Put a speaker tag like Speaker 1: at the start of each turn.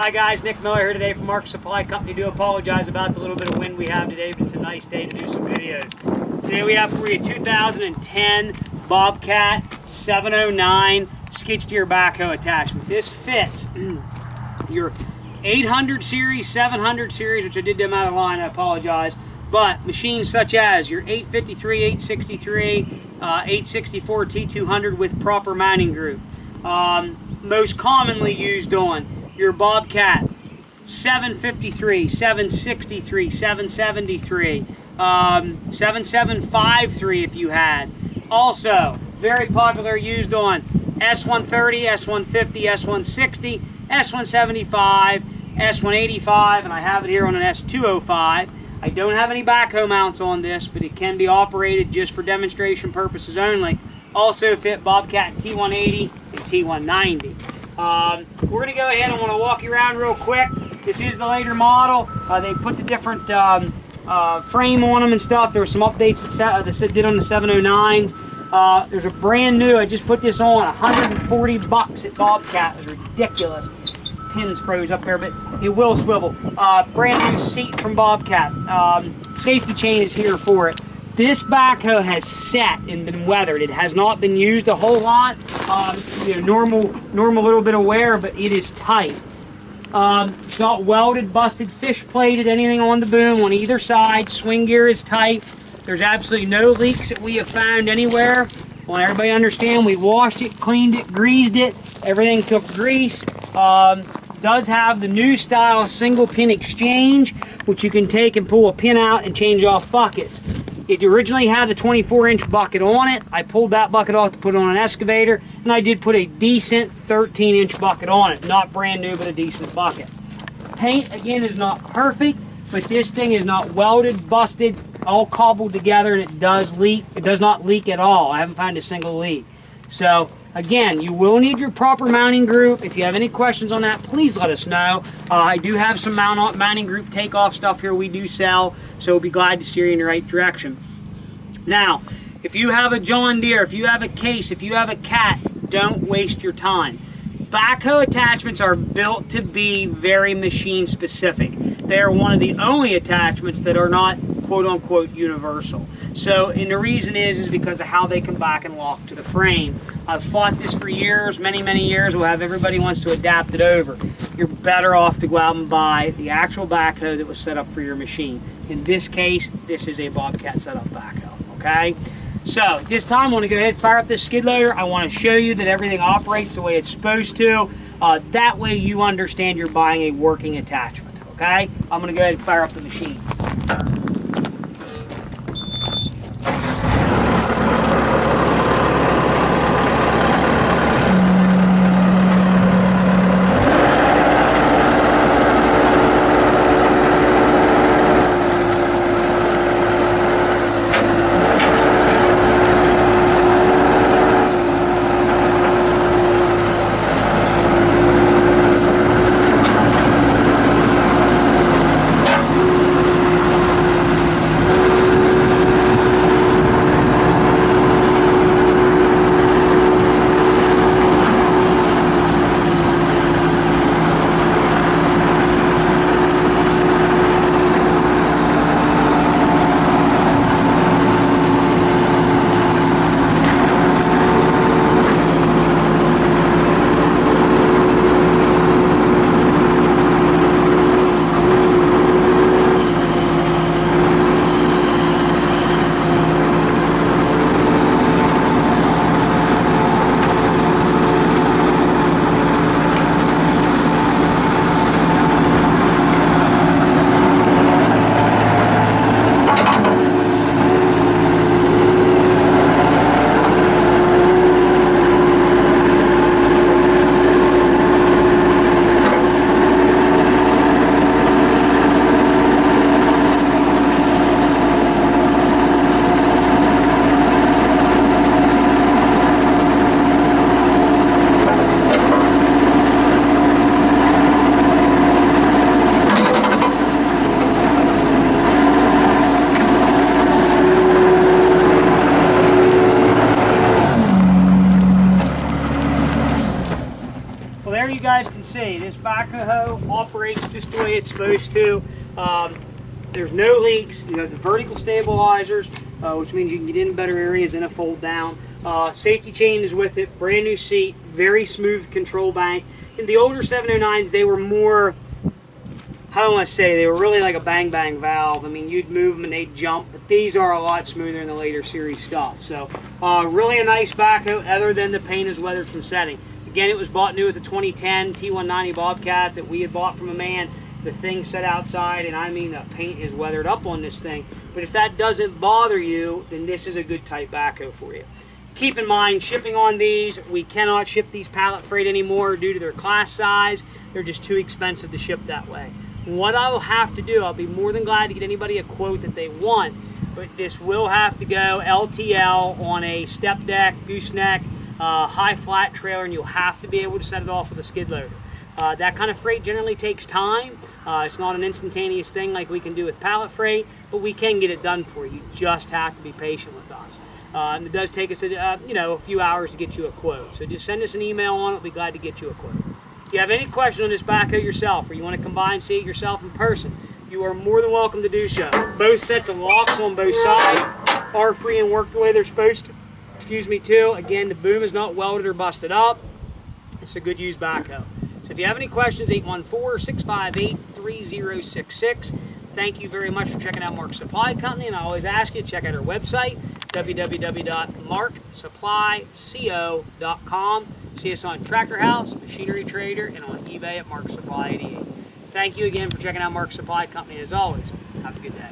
Speaker 1: Hi guys, Nick Miller here today from Mark Supply Company. Do apologize about the little bit of wind we have today, but it's a nice day to do some videos. Today we have for you 2010 Bobcat 709 skid steer backhoe attachment. This fits your 800 series, 700 series, which I did them out of line, I apologize, but machines such as your 853, 863, 864 T200 with proper mounting group. Most commonly used on your Bobcat 753, 763, 773, 7753 if you had. Also, very popular used on S130, S150, S160, S175, S185, and I have it here on an S205. I don't have any backhoe mounts on this, but it can be operated just for demonstration purposes only. Also fit Bobcat T180 and T190. We're going to go ahead and want to walk you around real quick. This is the later model. They put the different frame on them and stuff. There were some updates that did on the 709s. There's a brand new, I just put this on, 140 bucks at Bobcat. It was ridiculous. Pins froze up there, but it will swivel. Brand new seat from Bobcat. Safety chain is here for it. This backhoe has set and been weathered. It has not been used a whole lot. Normal little bit of wear, but it is tight. It's not welded, busted, fish plated, anything on the boom on either side. Swing gear is tight. There's absolutely no leaks that we have found anywhere. I want everybody to understand we washed it, cleaned it, greased it. Everything took grease. Does have the new style single pin exchange, which you can take and pull a pin out and change off buckets. It originally had a 24-inch bucket on it. I pulled that bucket off to put it on an excavator, and I did put a decent 13-inch bucket on it. Not brand new, but a decent bucket. Paint, again, is not perfect, but this thing is not welded, busted, all cobbled together, and it does leak. It does not leak at all. I haven't found a single leak. So, again, you will need your proper mounting group. If you have any questions on that, please let us know. I do have some mounting group takeoff stuff here we do sell, so we'll be glad to steer you in the right direction. Now, if you have a John Deere, if you have a Case, if you have a Cat, don't waste your time. Backhoe attachments are built to be very machine specific. They are one of the only attachments that are not quote-unquote universal. So, and the reason is because of how they come back and lock to the frame. I've fought this for years, many years. We'll have everybody wants to adapt it over. You're better off to go out and buy the actual backhoe that was set up for your machine. In this case, this is a Bobcat setup backhoe, okay? So, this time I want to go ahead and fire up this skid loader. I want to show you that everything operates the way it's supposed to. That way you understand you're buying a working attachment, okay? I'm going to go ahead and fire up the machine. backhoe operates just the way it's supposed to. There's no leaks. You have the vertical stabilizers, which means you can get in better areas than a fold down. Safety chain is with it, brand new seat, very smooth control bank. In the older 709s, they were more, I don't want to say, they were really like a bang bang valve. I mean, you'd move them and they'd jump, but these are a lot smoother in the later series stuff. So really a nice backhoe, other than the paint is weathered from setting. Again, it was bought new with the 2010 T190 Bobcat that we had bought from a man. The thing set outside, and I mean the paint is weathered up on this thing. But if that doesn't bother you, then this is a good type backhoe for you. Keep in mind, shipping on these, we cannot ship these pallet freight anymore due to their class size. They're just too expensive to ship that way. What I will have to do, I'll be more than glad to get anybody a quote that they want, but this will have to go LTL on a step deck, gooseneck, high flat trailer, and you'll have to be able to set it off with a skid loader. That kind of freight generally takes time. It's not an instantaneous thing like we can do with pallet freight, but we can get it done for you. You just have to be patient with us. And it does take us a few hours to get you a quote. So just send us an email on it. We'll be glad to get you a quote. If you have any question on this backhoe yourself, or you want to come by and see it yourself in person, you are more than welcome to do so. Both sets of locks on both sides are free and work the way they're supposed to. Excuse me, too. Again, the boom is not welded or busted up. It's a good used backhoe. So if you have any questions, 814-658-3066. Thank you very much for checking out Mark's Supply Company, and I always ask you to check out our website, www.marksupplyco.com. See us on Tractor House, Machinery Trader, and on eBay at Mark Supply 88. Thank you again for checking out Mark's Supply Company. As always, have a good day.